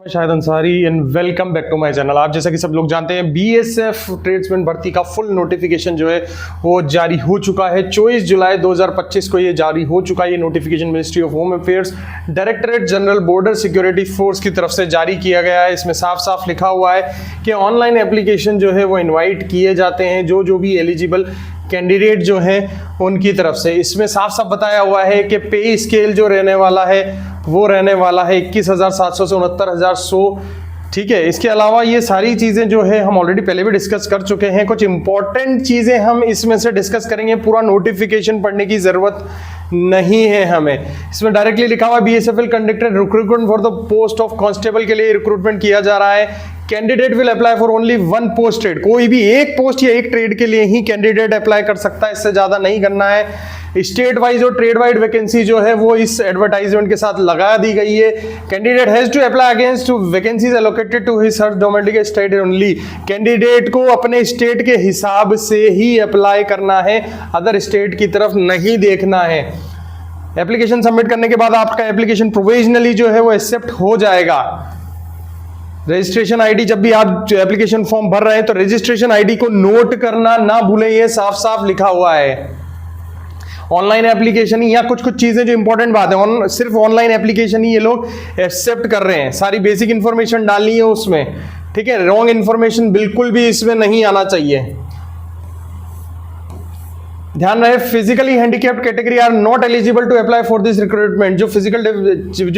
Shahid Ansari and welcome back to my channel. आप जैसा कि सब लोग जानते हैं बीएसएफ ट्रेड्समैन भर्ती का फुल नोटिफिकेशन जो है वो जारी हो चुका है। 24 जुलाई 2025 को ये जारी हो चुका है। ये notification ministry of home affairs directorate general border security force की तरफ से जारी किया गया है। इसमें साफ साफ लिखा हुआ है कि ऑनलाइन एप्लीकेशन जो है वो इन्वाइट किए जाते हैं जो भी एलिजिबल कैंडिडेट जो हैं उनकी तरफ से। इसमें साफ साफ बताया हुआ है कि पे स्केल जो रहने वाला है वो रहने वाला है 21,700 से 69,100। ठीक है, इसके अलावा ये सारी चीज़ें जो है हम ऑलरेडी पहले भी डिस्कस कर चुके हैं। कुछ इंपॉर्टेंट चीज़ें हम इसमें से डिस्कस करेंगे। पूरा नोटिफिकेशन पढ़ने की ज़रूरत नहीं है हमें। इसमें डायरेक्टली लिखा हुआ BSF will conducted recruitment for the post of constable के लिए रिक्रूटमेंट किया जा रहा है। Candidate will apply for only one post trade. कोई भी एक पोस्ट या एक ट्रेड के लिए ही कैंडिडेट अप्लाई कर सकता है, इससे ज़्यादा नहीं करना है। स्टेट वाइज और ट्रेड वाइड वैकेंसी जो है वो इस एडवर्टाइजमेंट के साथ लगा दी गई है। Candidate has to apply against vacancies allocated to his her domestic state only. Candidate को अपने स्टेट के हिसाब से ही अप्लाई करना है, अदर स्टेट की तरफ नहीं देखना है। एप्लीकेशन सबमिट करने के बाद आपका एप्लीकेशन प्रोविजनली जो है वो एक्सेप्ट हो जाएगा। रजिस्ट्रेशन आईडी, जब भी आप एप्लीकेशन फॉर्म भर रहे हैं तो रजिस्ट्रेशन आईडी को नोट करना ना भूलें, ये साफ साफ लिखा हुआ है। ऑनलाइन एप्लीकेशन ही, या कुछ चीजें जो इंपॉर्टेंट बात है, सिर्फ ऑनलाइन एप्लीकेशन ही ये लोग एक्सेप्ट कर रहे हैं। सारी बेसिक इंफॉर्मेशन डालनी है उसमें, ठीक है। रॉन्ग इंफॉर्मेशन बिल्कुल भी इसमें नहीं आना चाहिए। ध्यान रहे, physically handicapped category are not eligible to apply for this recruitment. जो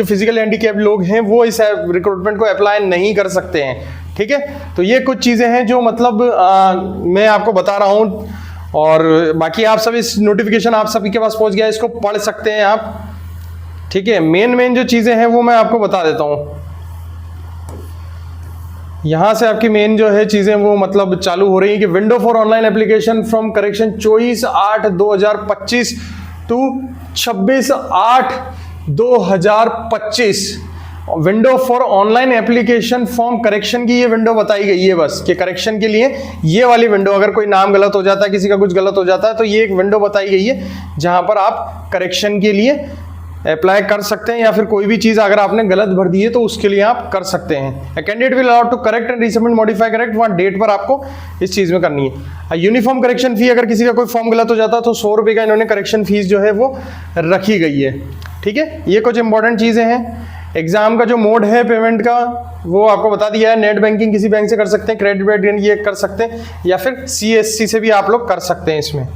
फिजिकल हैंडीकैप्ड लोग हैं वो इस रिक्रूटमेंट को अप्लाई नहीं कर सकते हैं, ठीक है। तो ये कुछ चीजें हैं जो मतलब मैं आपको बता रहा हूं, और बाकी आप सब इस नोटिफिकेशन आप सभी के पास पहुंच गया, इसको पढ़ सकते हैं आप, ठीक है। मेन जो चीजें हैं वो मैं आपको बता देता हूं। यहां से आपकी मेन जो है चीजें वो मतलब चालू हो रही है कि window for online application from correction 24/8/2025 to 26/8/2025। Window for online application form correction की ये विंडो बताई गई है बस, कि करेक्शन के लिए ये वाली विंडो, अगर कोई नाम गलत हो जाता है, किसी का कुछ गलत हो जाता है, तो ये एक विंडो बताई गई है जहां पर आप करेक्शन के लिए अप्लाई कर सकते हैं, या फिर कोई भी चीज अगर आपने गलत भर दी है तो उसके लिए आप कर सकते हैं। Candidate will allowed to correct and resubmit modify correct one date पर आपको इस चीज में करनी है। यूनिफॉर्म करेक्शन फी, अगर किसी का कोई फॉर्म गलत हो जाता है तो 100 रुपये का इन्होंने करेक्शन फीस जो है वो रखी गई है, ठीक है। ये कुछ इंपॉर्टेंट चीजें हैं। एग्जाम का जो मोड है पेमेंट का वो आपको बता दिया है। नेट बैंकिंग किसी बैंक से कर सकते हैं, क्रेडिट वेडिट ये कर सकते हैं, या फिर CSC से भी आप लोग कर सकते हैं इसमें।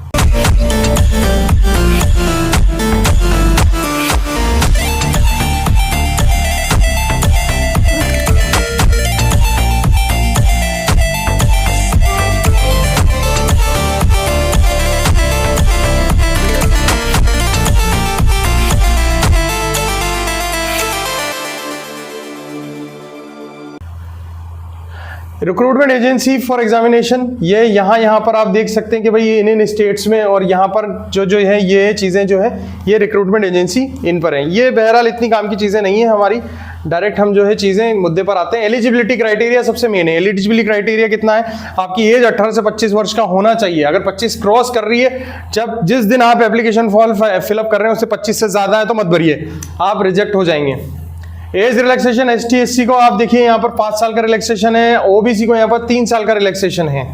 रिक्रूटमेंट एजेंसी फॉर एग्जामिनेशन, ये यहाँ पर आप देख सकते हैं कि भाई इन स्टेट्स में, और यहाँ पर जो है ये चीज़ें जो है ये रिक्रूटमेंट एजेंसी इन पर हैं। ये बहरहाल इतनी काम की चीज़ें नहीं है हमारी, डायरेक्ट हम जो है चीज़ें मुद्दे पर आते हैं। एलिजिबिलिटी क्राइटेरिया सबसे मेन है। एलिजिबिलिटी क्राइटेरिया कितना है? आपकी एज 18 से 25 वर्ष का होना चाहिए। अगर 25 क्रॉस कर रही है, जिस दिन आप एप्लीकेशन फॉर्म फिलअप कर रहे हैं उससे 25 से ज़्यादा है तो मत भरिए, आप रिजेक्ट हो जाएंगे। एज रिलैक्सेशन ST/SC को आप देखिए यहाँ पर 5 साल का रिलैक्सेशन है, OBC को यहाँ पर 3 साल का रिलैक्सेशन है,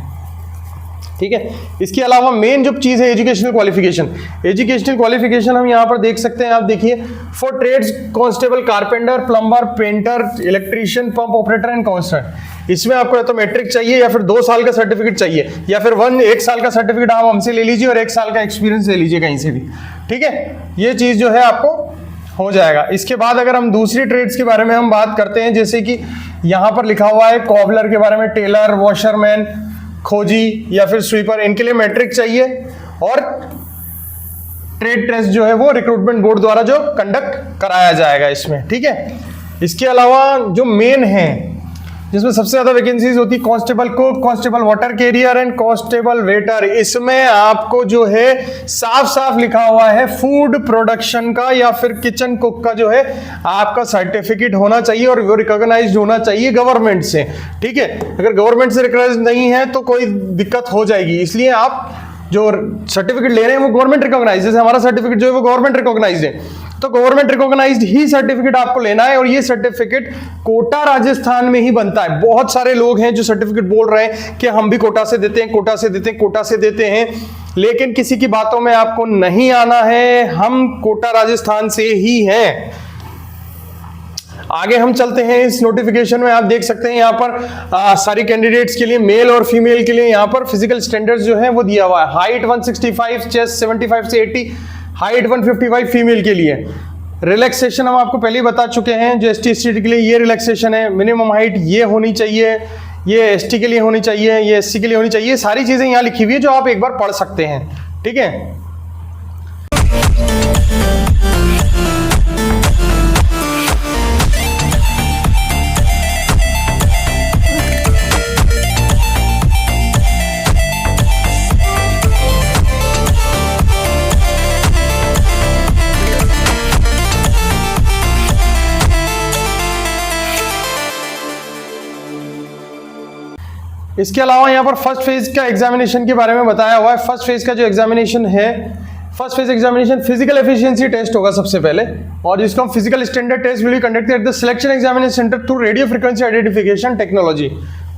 ठीक है। इसके अलावा मेन जो चीज है एजुकेशनल क्वालिफिकेशन। एजुकेशनल क्वालिफिकेशन हम यहाँ पर देख सकते हैं, आप देखिए, for trades constable, carpenter, plumber, painter, electrician, pump operator and constant. इसमें आपको या तो मैट्रिक चाहिए, या फिर 2 साल का सर्टिफिकेट चाहिए, या फिर 1 साल का सर्टिफिकेट आप हमसे ले लीजिए और 1 साल का एक्सपीरियंस ले लीजिए कहीं से भी, ठीक है। ये चीज जो है आपको हो जाएगा। इसके बाद अगर हम दूसरी ट्रेड्स के बारे में हम बात करते हैं, जैसे कि यहाँ पर लिखा हुआ है कॉबलर के बारे में, टेलर, वॉशरमैन, खोजी या फिर स्वीपर, इनके लिए मैट्रिक चाहिए, और ट्रेड टेस्ट जो है वो रिक्रूटमेंट बोर्ड द्वारा जो कंडक्ट कराया जाएगा इसमें, ठीक है। इसके अलावा जो मेन है जिसमें सबसे ज्यादा वैकेंसीज होती है, constable cook, constable water career and constable waiter. इसमें आपको जो है साफ साफ लिखा हुआ है फूड प्रोडक्शन का या फिर किचन कुक का जो है आपका सर्टिफिकेट होना चाहिए, और वो रिकॉग्नाइज्ड होना चाहिए गवर्नमेंट से, ठीक है। अगर गवर्नमेंट से रिकॉग्नाइज्ड नहीं है तो कोई दिक्कत हो जाएगी, इसलिए आप जो सर्टिफिकेट ले रहे हैं वो गवर्नमेंट रिकॉग्नाइज, जैसे हमारा सर्टिफिकेट जो है वो गवर्नमेंट रिकॉग्नाइज है। तो गवर्नमेंट रिकॉग्नाइज्ड ही सर्टिफिकेट आपको लेना है, और ये सर्टिफिकेट कोटा राजस्थान में ही बनता है। बहुत सारे लोग हैं जो सर्टिफिकेट बोल रहे हैं कि हम भी कोटा से देते हैं, कोटा से देते हैं, कोटा से देते हैं, लेकिन किसी की बातों में आपको नहीं आना है। हम कोटा राजस्थान से ही हैं। आगे हम चलते हैं। इस नोटिफिकेशन में आप देख सकते हैं यहाँ पर सारी कैंडिडेट्स के लिए, मेल और फीमेल के लिए, यहाँ पर फिजिकल स्टैंडर्ड्स जो है वो दिया हुआ है। हाइट 165, चेस्ट 75 से 80, हाइट 155 फीमेल के लिए। रिलैक्सेशन हम आपको पहले ही बता चुके हैं, जो ST SC के लिए ये रिलैक्सेशन है। मिनिमम हाइट ये होनी चाहिए, ये ST के लिए होनी चाहिए, ये SC के लिए होनी चाहिए। सारी चीजें यहाँ लिखी हुई है जो आप एक बार पढ़ सकते हैं, ठीक है। इसके अलावा यहाँ पर फर्स्ट फेज का एग्जामिनेशन के बारे में बताया हुआ है। फर्स्ट फेज का जो एग्जामिनेशन है, first phase examination physical efficiency test होगा सबसे पहले, और जिसको हम physical standard test will be conducted at the selection examination centre through radio frequency identification technology,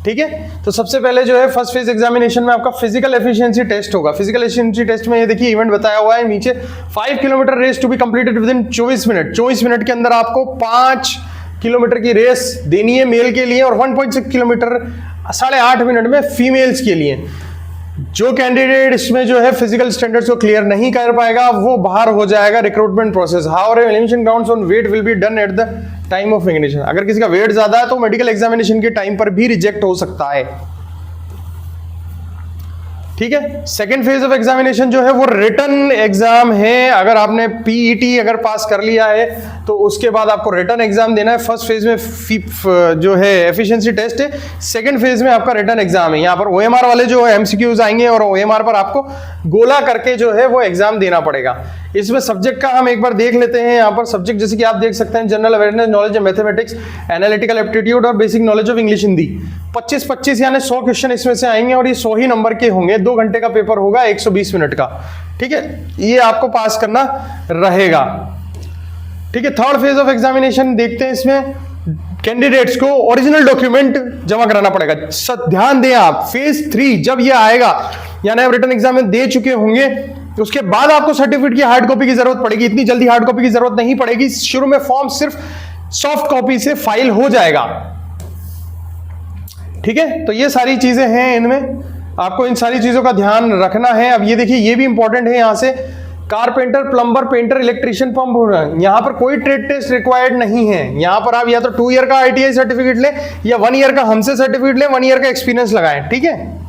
ठीक है। तो सबसे पहले जो है फर्स्ट फेज एग्जामिनेशन में आपका फिजिकल एफिशिएंसी टेस्ट होगा। फिजिकल एफिशिएंसी टेस्ट में ये देखिए इवेंट बताया हुआ है नीचे, 5 kilometre race to be completed within 24 minute. 24 minute के अंदर आपको 5 किलोमीटर की रेस देनी है मेल के लिए, और 1.6 किलोमीटर 8.5 मिनट में फीमेल्स के लिए। जो कैंडिडेट इसमें जो है फिजिकल स्टैंडर्ड्स को क्लियर नहीं कर पाएगा वो बाहर हो जाएगा recruitment process. However elimination grounds on weight will be done at the time of examination. अगर किसी का वेट ज्यादा है तो मेडिकल एग्जामिनेशन के टाइम पर भी रिजेक्ट हो सकता है, ठीक है। सेकेंड फेज ऑफ एग्जामिनेशन जो है वो रिटन एग्जाम है। अगर आपने पीईटी अगर पास कर लिया है तो उसके बाद आपको रिटन एग्जाम देना है। फर्स्ट फेज में जो है एफिशिएंसी टेस्ट है, सेकेंड फेज में आपका रिटन एग्जाम है। यहाँ पर ओएमआर वाले जो एमसीक्यूज आएंगे और ओएमआर पर आपको गोला करके जो है वो एग्जाम देना पड़ेगा। इसमें सब्जेक्ट का हम एक बार देख लेते हैं। यहाँ पर सब्जेक्ट जैसे कि आप देख सकते हैं, general awareness, knowledge of mathematics, analytical aptitude और basic knowledge of English Hindi. 25-25 यानी 100 क्वेश्चन इसमें से आएंगे, और ये 100 ही नंबर के होंगे। 2 घंटे का पेपर होगा, 120 मिनट का, ठीक है। ये आपको पास करना रहेगा, ठीक है। थर्ड फेज ऑफ एग्जामिनेशन देखते हैं। इसमें कैंडिडेट्स को ओरिजिनल डॉक्यूमेंट जमा कराना पड़ेगा। ध्यान दें आप, फेज 3 जब ये आएगा, यानी आप रिटन एग्जाम में दे चुके होंगे, उसके बाद आपको सर्टिफिकेट की हार्ड कॉपी की जरूरत पड़ेगी। इतनी जल्दी हार्ड कॉपी की जरूरत नहीं पड़ेगी। शुरू में फॉर्म सिर्फ सॉफ्ट कॉपी से फाइल हो जाएगा, ठीक है। तो ये सारी चीजें हैं, इनमें आपको इन सारी चीजों का ध्यान रखना है। अब ये देखिए, ये भी इंपॉर्टेंट है। यहां से carpenter, plumber, painter, electrician, pump, यहां पर कोई ट्रेड टेस्ट रिक्वायर्ड नहीं है। यहां पर आप या तो 2 ईयर का ITI सर्टिफिकेट लें या 1 ईयर का हमसे सर्टिफिकेट लें, 1 ईयर का एक्सपीरियंस लगाएं, ठीक है।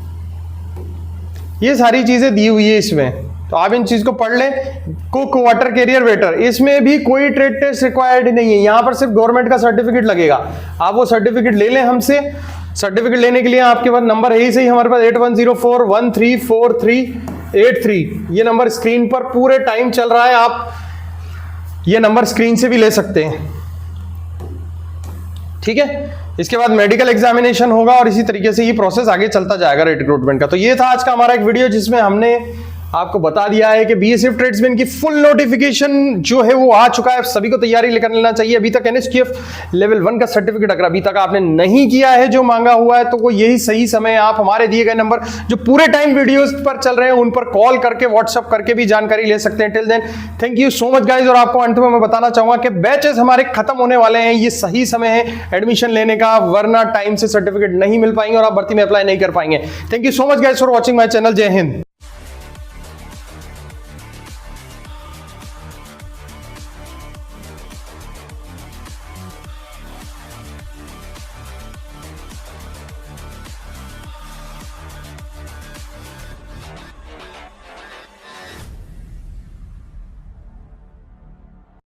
ये सारी चीजें दी हुई है इसमें, तो आप इन चीज को पढ़ लें। कुक, वाटर कैरियर, वेटर, इसमें भी कोई ट्रेड टेस्ट रिक्वायर्ड नहीं है। यहां पर सिर्फ गवर्नमेंट का सर्टिफिकेट लगेगा। आप वो सर्टिफिकेट ले लें हमसे। सर्टिफिकेट लेने के लिए आपके पास नंबर है ही सही हमारे पास, 8104134383। ये नंबर स्क्रीन पर पूरे टाइम चल रहा है, आप ये नंबर स्क्रीन से भी ले सकते हैं, ठीक है। इसके बाद मेडिकल एग्जामिनेशन होगा, और इसी तरीके से ये प्रोसेस आगे चलता जाएगा रिक्रूटमेंट का। तो ये था आज का हमारा एक वीडियो, जिसमें हमने आपको बता दिया है कि बीएसएफ ट्रेड्समैन की फुल नोटिफिकेशन जो है वो आ चुका है। सभी को तैयारी लेकर लेना चाहिए। अभी तक NSTF लेवल 1 का सर्टिफिकेट अगर अभी तक आपने नहीं किया है जो मांगा हुआ है, तो वो यही सही समय है। आप हमारे दिए गए नंबर जो पूरे टाइम वीडियोस पर चल रहे हैं उन पर कॉल करके, व्हाट्सअप करके भी जानकारी ले सकते हैं। Till then thank you so much guys. और आपको अंत में मैं बताना चाहूंगा कि बैचेस हमारे खत्म होने वाले हैं। ये सही समय है एडमिशन लेने का, वरना टाइम से सर्टिफिकेट नहीं मिल पाएंगे और आप भर्ती में अप्लाई नहीं कर पाएंगे। Thank you so much guys for watching my channel. जय हिंद।